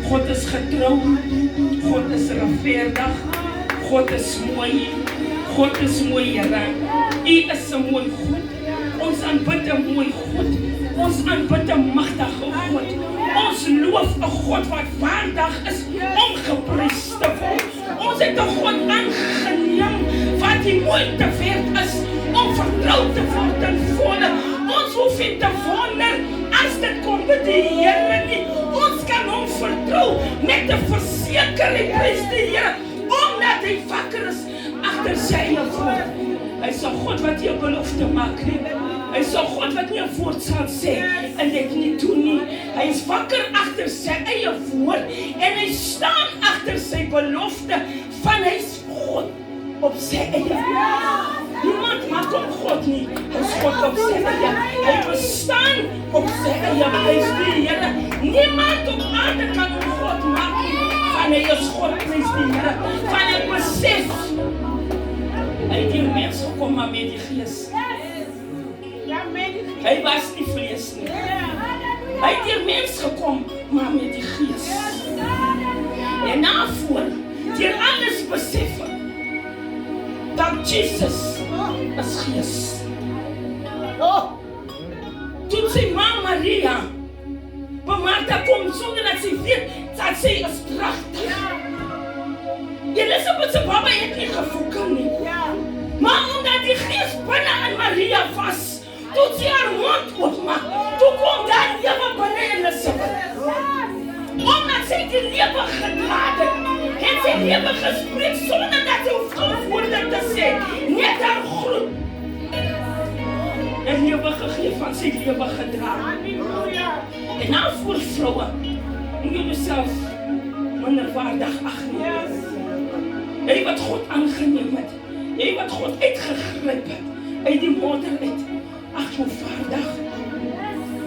God is getrou, God is regverdig, God is mooi, God is mooi, Here. U is 'n mooi God. Ons aanbid 'n mooi God. Ons aanbid 'n magtige God. Ons loof 'n God wat waardig is om geprys te word. Ons het 'n God aangeneem wat die moeite werd is om vertrou te word in volle. Ons hoef nie te wonder as dit kom by die Here nie. Ons kan hom vertrou met 'n versekering, prys die Here, omdat hy wakker is agter sy woord. Hy is 'n God wat jou belofte maak nie. Hy is 'n God wat nie 'n woord sal sê en dit nie doen nie. Hy is wakker agter sy eie woord en hy staan agter sy belofte van hy is God op sy eie. Niemand maak hom God nie. Hy is God op sy eie. Hy bestaan op sy eie. Hy is die Here. Niemand op aarde kan hom God maak nie. Van hy is God, prys die Here. Van hy besef. Hy het die mens gekom maar met die gees. Hy was nie vlees nie. Hy het die mens gekom maar met die gees. En daarvoor, deur alles besef dat Jesus is gees. Toe sy ma Maria by Martha kom sonder dat sy weet dat sy is pragtig. Elisabeth se baba het nie gevoel nie. Maar omdat die gees binne in Maria was, toe sy haar mond oopmaak, toe kom daar lewe binne Elisabeth. Omdat sy die lewe gedra het sy lewe gespreek sonder dat sy hoef woorde te sê, net haar groet. En lewe gegee van sy lewe gedra. En nou voor vroue, moet jy jouself minderwaardig ag nie. Jy wat God aangeneem het, jy wat God uitgegryp het, uit die modder uit. Ag jou vaardig.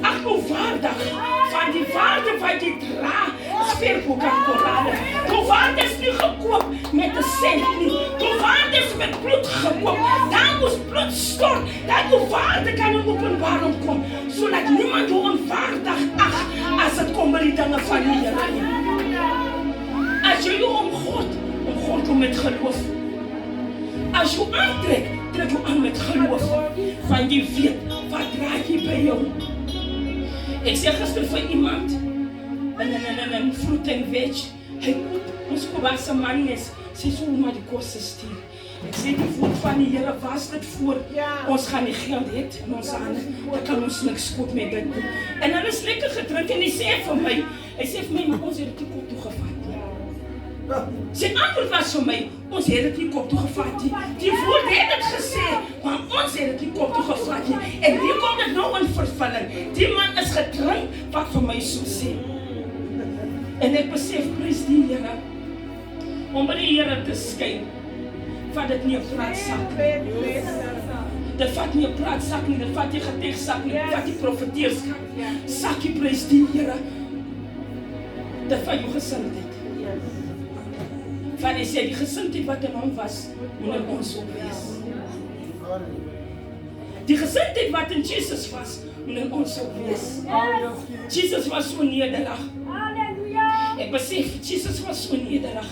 Ag jou vaardig. Van die waarde wat jy dra, is verkoop aan Korane. Jou waarde is nie gekoop met 'n sent nie. Jou waarde is met bloed gekoop. Daar moes bloed stort, dat jou waarde kan in openbaring kom, sodat niemand jou onwaardig ag as dit kom by die dinge van die Here nie. As jy jou om God kom met geloof. As jy aantrek, trek jy aan met geloof. Van jy weet, wat draai jy by jou? Ek sê gister vir iemand, en fruit en veg, hy moet ons gewasse man is, sy so maar die kosse stuur. Ek sê die woord van die Here was dit voor, ons gaan die geld het in ons hande, dan kan ons niks goed met dit doen. En hulle is lekker gedruk en hy sê vir my, maar ons het die kop toegevat. Sy antwoord was vir my, Ons het dit nie kop toe gevat nie. Die woord het dit gesê, maar ons het dit nie kop toe gevat nie. En hier kom dit nou in vervulling. Die man is getrou wat vir my so sê. En ek besef, prys die Here, om by die Here te skyn, vat dit nie 'n praatsak nie. Dit vat nie 'n praatsak nie, dit vat nie getegsak nie, dit vat nie profeteerskap. Sakkie, prys die Here. Dit vat jou gesindheid. Van hy sê, die gesindheid wat in hom was, moet in ons ook wees. Die gesindheid wat in Jesus was, moet in ons ook wees. Jesus was so nederig. Ek besef, Jesus was so nederig.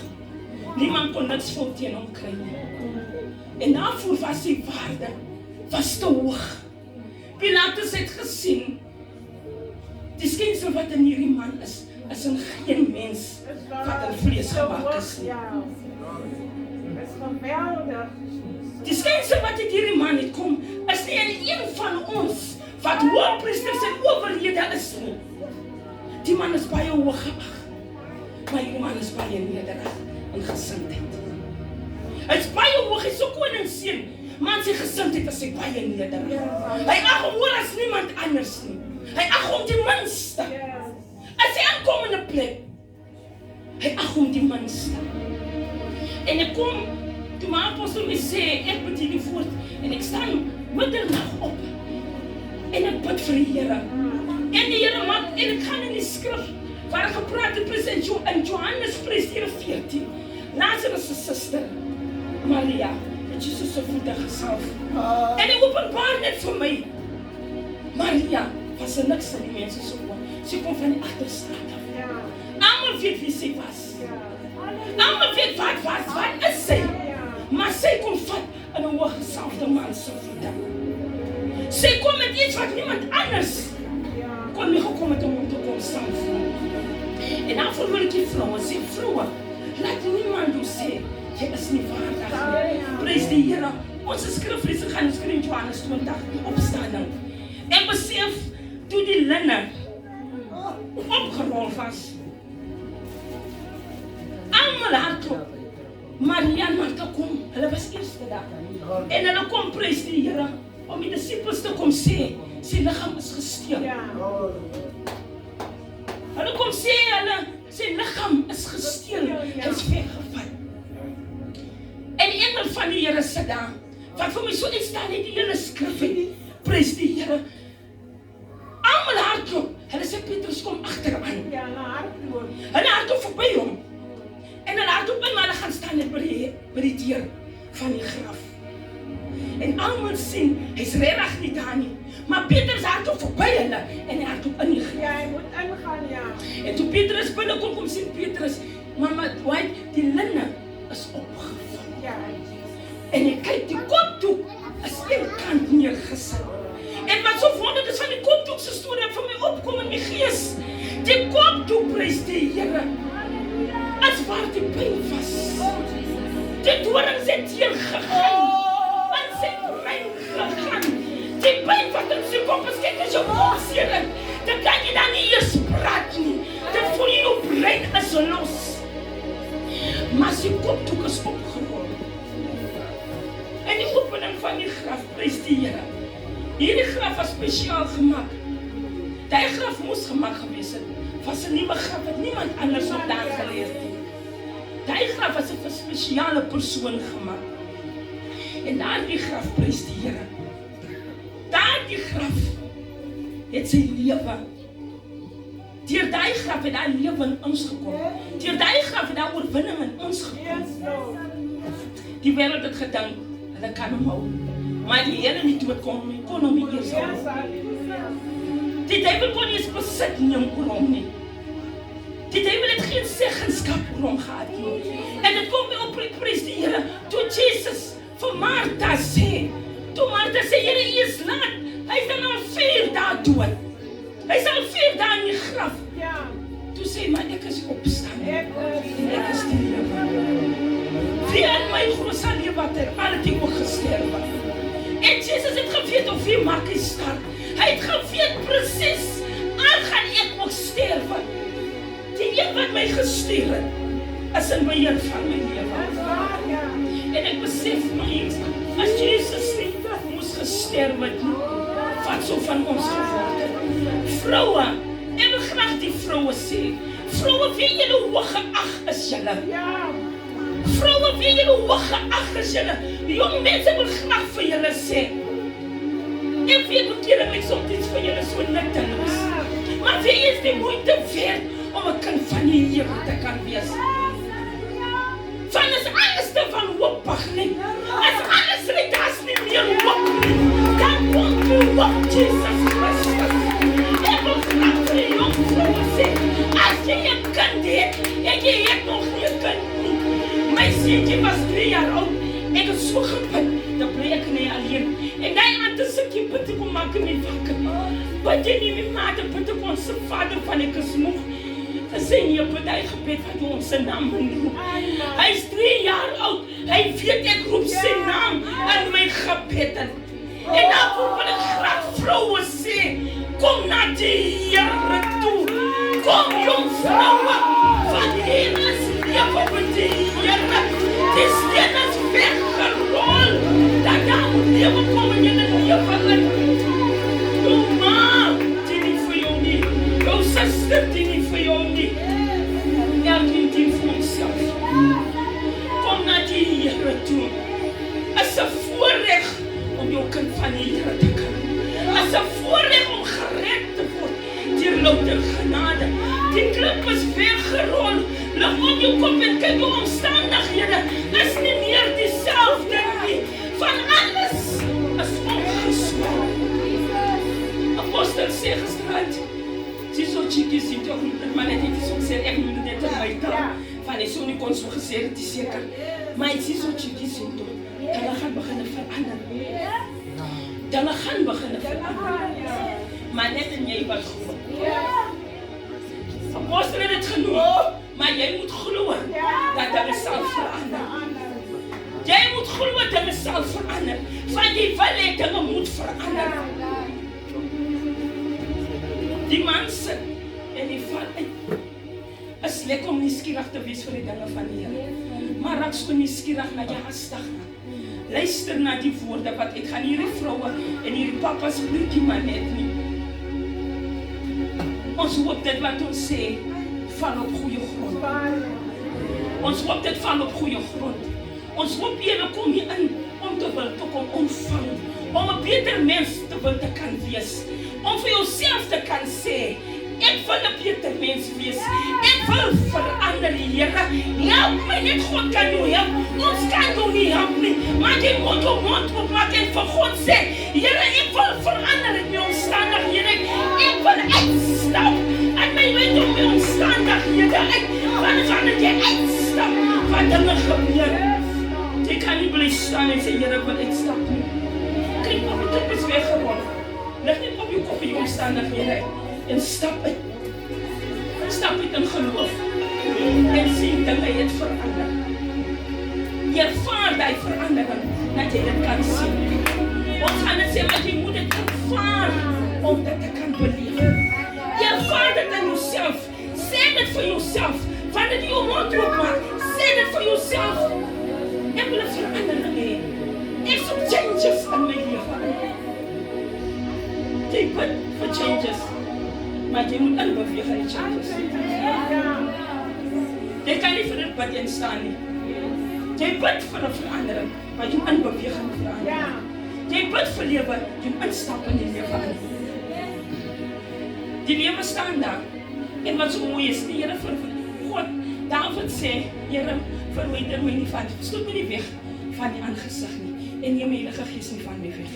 Niemand kon niks fout teen hom kry nie. En daarvoor was sy waarde, was te hoog. Pilatus het gesien, die skynsel wat in hierdie man is in geen mens wat in vlees gemaak is nie. Die skynsel wat in hierdie man het kom, is nie in een van ons wat hoëpriesters en owerhede is nie. Die man is baie hoog geag, maar die man is baie nederig in gesindheid. Hy is baie hoog, hy is so koningsseun, maar sy gesindheid is hy baie nederig. Hy ag hom hoor as niemand anders nie. Hy ag hom die minste. As hy aankom in 'n plek, hy ag hom die minste. En ek kom, toe my apostel my sê, ek bedien die woord, en ek staan middernag op, en ek bid vir die Here. En die Here maak, en ek gaan in die skrif, waar gepraat het in Johannes 14, Lazarus' se suster, Maria, het Jesus se voete gesalf. En hy openbaar net vir my, Maria, was er niks in die mense so oor. Sy kom van die agterstraat af. Almal weet wie sy was. Almal weet wat is sy. Maar sy kom vat in 'n hooggesalfde man se voete. Sy kom met iets wat niemand anders kon nie gekom het om hom te kom salf. En dan wil ek die vroue sê, vroue, laat niemand jou sê, jy is nie waardig nie. Prys die Here. Ons skrifleser gaan skryf Johannes 20, die opstanding. En besef, toe die linne opgerol was, almal hardloop, Maria en Martha kom, hulle was eerste dag, en hulle kom prys die Here, om die disciples te kom sê, sy liggaam is gesteel. Hulle kom sê, sy liggaam is gesteel, hy is weggevat. En die engel van die Here sit daar, wat vir my so uitstaan het die hele skrif, prys die Here. Almal hardloop, hulle sê Petrus kom agteraan. Hulle hardloop verby hom. En hulle hardloop in, maar hulle gaan staan net by die deur van die graf. En almal sien, hy's regtig nie daar nie. Maar Petrus hardloop verby hulle, en hy hardloop in die graf. Ja, hy moet ingaan, ja. En toe Petrus binnekom, kom sien Petrus, maar die linne is opgevang. Ja. En hy kyk, die kopdoek is een kant neergesit. En wat so wonderlik is van die kopdoek se storie wat vir my opkom in my gees. Die kopdoek, prys die Here, as waar die pyn was. Die dorings het hier gegaan. En sy brein gegaan. Die pyn wat in sy kop is, kyk as jou oorseer. Dan kan jy dan nie eers praat nie. Dan voel jy jou brein is los. Maar sy kopdoek is opgerol. En die opening van die graf, prys die Here. Hierdie graf was spesiaal gemaak. Die graf moes gemaak gewees het. Was 'n nuwe graf wat niemand anders op daar geleer het. Die graf was vir 'n spesiale persoon gemaak. En daardie graf, prys die Here. Daardie graf het sy lewe. Deur daai graf het daai lewe in ons gekom. Deur daai graf het daai oorwinning in ons gekom. Die wêreld het gedink, hulle kan hom hou. Maar die Here nie dood kon hom nie eers hou. Die duiwel kon nie eens besit neem oor hom nie. Die duiwel het geen seggenskap oor hom gehad nie. En dit kom weer op, prys die Here, toe Jesus vir Martha sê, Here, U is laat, hy is dan al 4 dae dood. Hy is al 4 dae in die graf. Toe sê, maar ek is opstaan. En ek is die lewe. Wie in my glo sal lewe ter alle die ook gesterwe. En Jesus het geweet of wie maak hy sterk. Hy het geweet presies, al gaan ek ook sterwe. Die een wat my gestuur het, is in beheer van my lewe. En ek besef my iets, as Jesus nie moes gesterf het nie, wat so van ons geword het. Vroue, ek wil graag die vroue sê, vroue, weet julle hoe geag is julle? Vroue, weet julle hoe geag is julle? Jong mense wil graag vir julle sê, ek weet hoe keren ek soms iets vir julle so nutteloos, maar weet jy is die moeite werd om 'n kind van die Here te kan wees. Van is alles te van hoopig nie. As alles nie, daar's nie meer hoop nie. Dan kom die hoop Jesus Christus. Ek wil graag vir die jong vroue sê, as jy 'n kind het, en jy het nog nie 'n kind nie. My seentjie was 3 jaar oud, ek het so gebid, dan bly ek nie alleen. En die ander sukkie bid ek om maak my wakker. Bid jy nie my maat, bid ek ons vader van ek is moeg. Sê nie op die gebed wat jy ons naam noem. Hy is 3 jaar oud. Hy weet ek roep sy naam in my gebed. En daarvoor wil ek graag vroue sê, kom na die Here toe. Kom jong vroue, van hier is lewe met die Here. Die steen is weggerol. Dat daar moet lewe kom in julle lewe in. Jou ma, die nie vir jou nie. Jou suster, die nie vir jou nie. Elkeen dien vir homself. Kom na die Here toe. Is 'n voorreg om jou kind van die Here te kan. Is 'n voorreg om gered te word deur louter genade. Die klip is weggerol. Lig op jou kop en kyk jou omstandighede. Is nie meer dieselfde nie. Van alles is omgeswaai. Apostel sê gisterand, dis so chique sien toch niet, maar net iets om sê, ek moet net in my taal, van die so nie kon so gesê, het is seker, maar het is so chique sien toch, hulle gaan begin verander, hulle gaan begin verander, maar net in jy wat glo. Apostel het het genoem, maar jy moet glo, dat hulle sal verander. Jy moet glo dat hulle sal verander, van jy wil het, hulle moet verander. Die man sit en die val uit. Is lekker om nuuskierig te wees vir die dinge van die Here. Maar raak so nuuskierig na jy hastig na. Luister na die woorde wat het gaan hierdie vroue en hierdie papas bloedjie maar net nie. Ons hoop dit wat ons sê, val op goeie grond. Ons hoop dit val op goeie grond. Ons hoop julle kom hier in om te wil te kom ontvang. Om 'n beter mens te wil te kan wees. Om vir jouself te kan sê, ek wil 'n beter mens wees. Ek wil verander, Here. Help my, net God kan jou help. Ons kan jou nie help nie. Maar jy moet jou mond oopmaak en vir God sê, Here, ek wil verander in my omstandighede. Ek wil uitstap uit my omstandighede uit. Wanneer jy uitstap, wat dinge gebeur. Jy kan nie bly staan en sê, Here, ek wil uitstap nie. Kyk, op die klip is weggerol. Lig net op jou kop in jou omstandighede en stap uit. Stap uit in geloof. En sien dinge het verander. Jy ervaar die verandering, dat jy dit kan sien. Ons gaan dit sê, maar jy moet dit ervaar, om dit te kan beleef. Jy ervaar dit in jouself. Sê dit vir jouself. Wanneer jy jou mond oopmaak, sê dit vir jouself. Ek wil 'n verandering hê. Ek soek changes in my lewe. Jy bid vir changes, maar jy moet inbeweeg in die changes. Jy kan nie vir dit bid en staan nie. Jy bid vir 'n verandering, maar jy moet inbeweeg in die verandering. Jy bid vir lewe, jy moet instap in die lewe in. Die lewe staan daar. En wat so mooi is, die Here vir God, David sê, Here, verwyder my nie van, stoot my nie weg van die aangesig nie, en neem my Heilige Gees nie van my weg.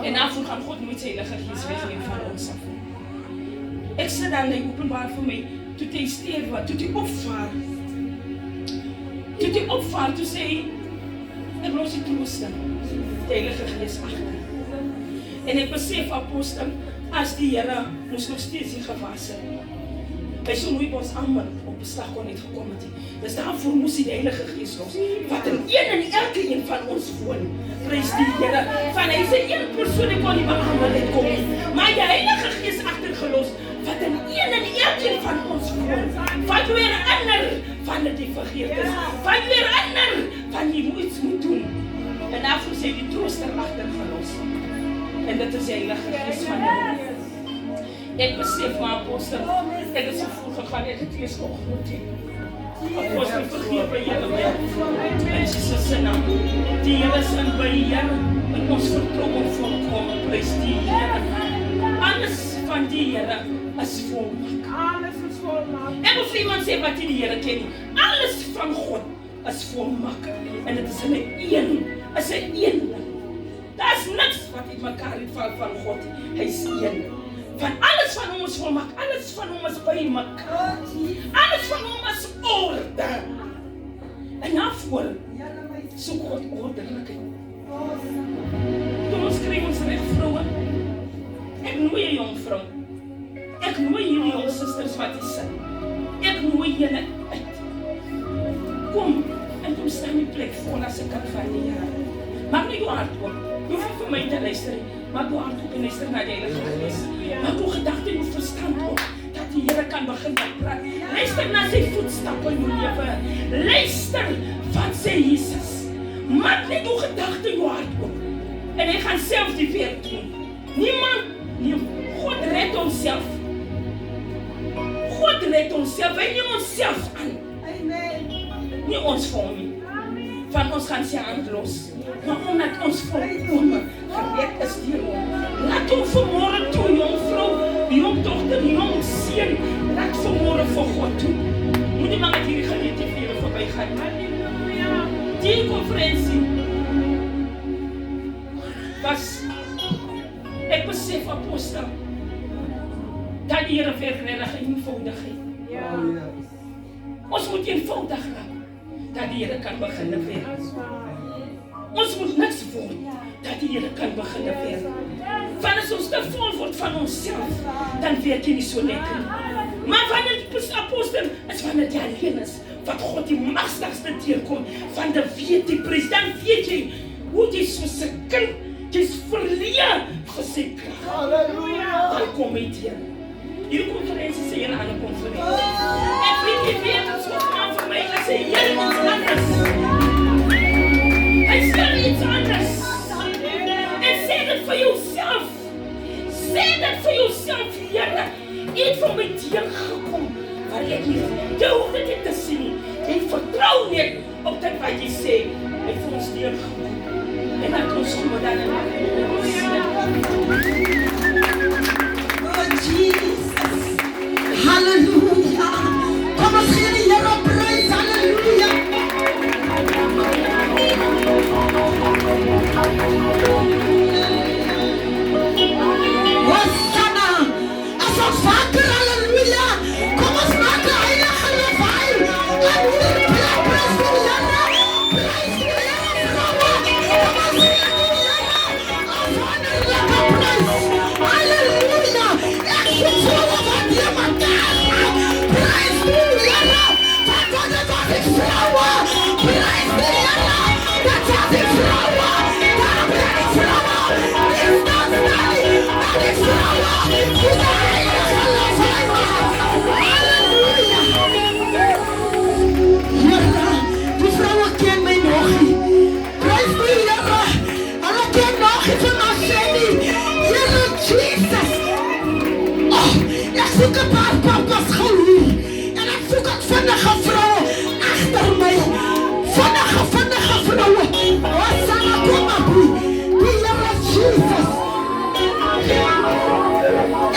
En daarvoor gaan God nooit sy Heilige Gees wegneem van ons af. Ek sê dan, hy openbaar vir my, toe hy sterwe, toe hy opvaar. Toe hy opvaar, toe sê hy, ek los die troosting, die Heilige Gees agter. En ek besef, apostel, as die Here moes nog steeds nie gewas het. Hy so nooit ons almal op beslag kon het gekom het. Dus daarvoor moes die Heilige Gees los, wat in elke een van ons woon. Prys die Here. Van hy sê een persoon kon nie by almal het kom nie. Maar die Heilige Gees agtergelos, wat in een en elkeen van ons woon. Wat weer ander van die vergeet is. Wat weer ander van jy iets moet doen. En daarvoor sê die trooster agtergelos. En dit is die Heilige Gees van jou. Ek besef my apostel, ek is so vroeg gegaan, ek het lees gegroet het. Apostel, vergeet by julle my. En Jesus se naam. Die Here is in by Here. En ons vertrouwen volkomen, prys die Here. Alles van die Here is volmaak. Alles is volmaak. Ek wil vir iemand sê wat jy die Here ken nie. Alles van God is volmaak. En dit is in een is een eenling. Daar is niks wat in mekaar uitval van God. Hy is een. Van alles van hom is volmaak. Alles van hom is by mekaar. Alles van hom is orde. En daarvoor soek God ordelikheid. Toe ons kry ons recht vrouwe. Ek nooi jy jong vrou. Ek nooi jullie jong sisters wat jy sit. Ek nooi julle uit. Kom, en kom staan die plek vol as ek kan van die Here. Maak nie jou hart op. Jy hoef nie vir my te luister. Maak jou hart op en luister na die Heilige Gees. Maak jou gedagte en jou verstand op. Dat die Here kan begin praat. Luister na sy voetstappe in jou lewe. Luister wat sê Jesus. Maak net jou gedagte en jou hart op. En hy gaan self die werk doen. Niemand, nie, God red onsself. God red onsself. Hy neem onsself aan. Amen. Nie ons vir hom nie. Van ons gaan sy hand los. Maar omdat ons volkome gered is deur hom. Laat hom vanmorgen toe, jong vrou, jong dochter, jong seun, laat vanmorgen vir God toe. Moet nie maar met hierdie geleenthede voorbij gaan. Die konferensie was, ek besef apostel, dat die Here verredig eenvoudigheid. Ja. Ons moet eenvoudig raak, dat die Here kan begin werk. Ons moet niks word, dat die Here kan begin werk. Van as ons te vol word van onsself, dan werk jy nie so lekker. Maar wanneer die apostel is wanneer jy alleen is, wat God die machtigste teerkom, van die weet die prijs, dan weet jy, hoe jy soos 'n kind, jy is verleer vir sy krag. Halleluja. Dan kom hy teer. Hierdie konferensie sê een ander konferensie. Ek weet nie weet, het so gaan vir my, ek sê jy iets anders. Hy sê iets anders. En sê dit vir jouself. Sê dit vir jouself, Here. Jy het vir my teergekom, waar ek nie, jy hoef dit nie te sien nie. Jy vertrou net op dit wat jy sê. Hy vir ons teergekom. En dan ons kom dan in Oh Jesus. Halleluja. Kom ons gee die Here prys. Halleluja. Hosanna. As ons wakker, halleluja. Kom ons maak 'n heilige lawaai. En hier plek prys die Here. Prys die Here. Kom ons gee die Here 'n wonderlike prys. Halleluja. Ek sê so wat jy maak. Prys die Here. Wat God het aan die vroue. Prys die Here. Dat jy die vroue. Daar ben die vroue. Is dat nie? Dat die vroue. Die heilige lawaai. Halleluja. Here, die vroue ken my nog nie. Prys die Here. Hulle ken nog nie vir my sê nie. Here Jesus. Oh, ek soek 'n paar papas gou hier. En ek soek ook vinnige vroue agter my. Vinnige vroue. Hosanna, kom maar broer. Die Here Jesus.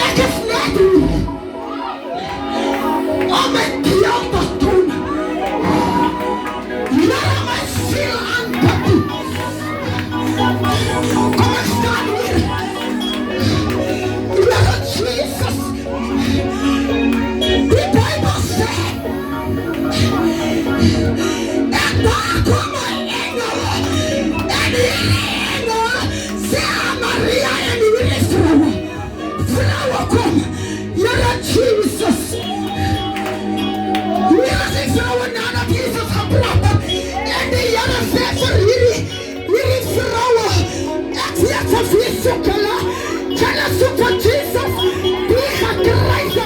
Ek is net hier. Om met jou te doen. Here, my ziel aanbid. Kom ek staan hier. Here Jesus. Die Bijbel sê. En daar kom 'n engel. En die engel sê aan Maria en die vroue. Vroue kom. Here Jesus. Hier is die vroue nadat Jesus gepraat het. En die Here sê vir hierdie vroue. Ek weet vir wie soek hulle. Hulle soek vir Jesus. Die gekruisde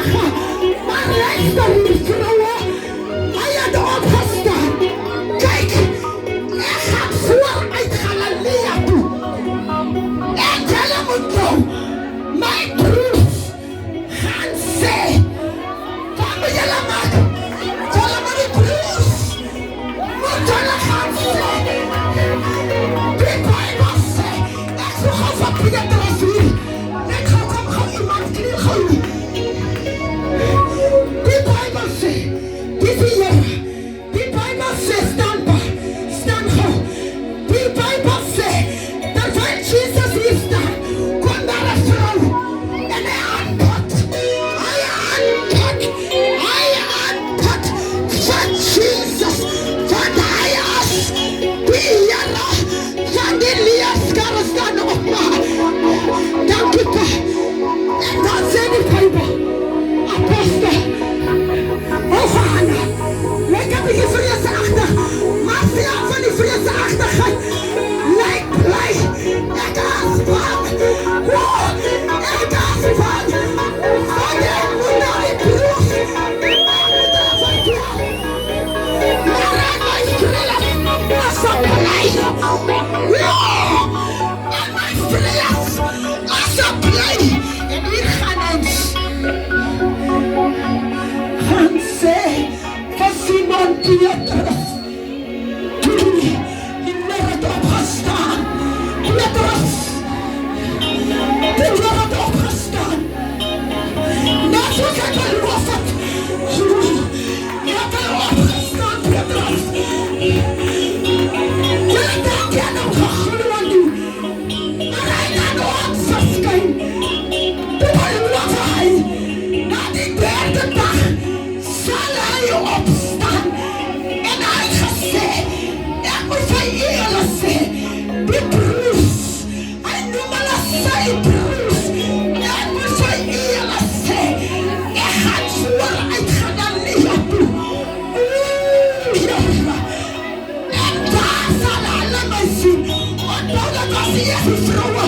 zie jy die vroue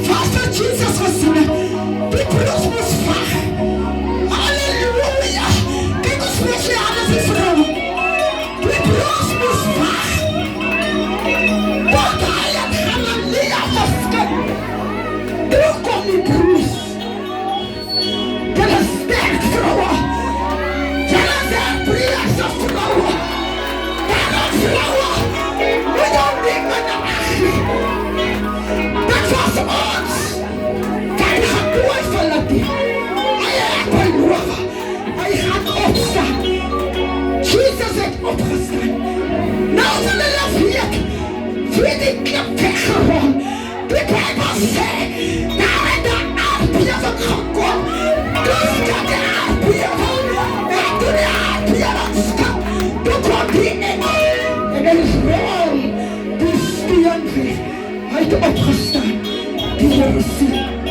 wat vir Jesus gesien het. Die broers moes vag. Halleluja. Kyk hoe spesiaal is die vroue. Die broers moes vag. Wat hy het Hanania geskik. Toe kom die broers. Julle sterk vroue. Julle sterk Brielse vroue. Daarom vroue. We don't need my dat was ons. Hij gaat nooit verlaten. Hij heeft beloven. Hij gaat opstaan. Jezus heeft opgestaan. Nou van de lafiek. Voor die klip weggerold. De Bijbel zegt. Nou en de aardbeving gekomen. Dus dat de aardbeving. En toen de aardbeving stond. Toen kwam die engel. En er is wel. Die steen weer. Hij heeft opgestaan. Die Heer is ziek.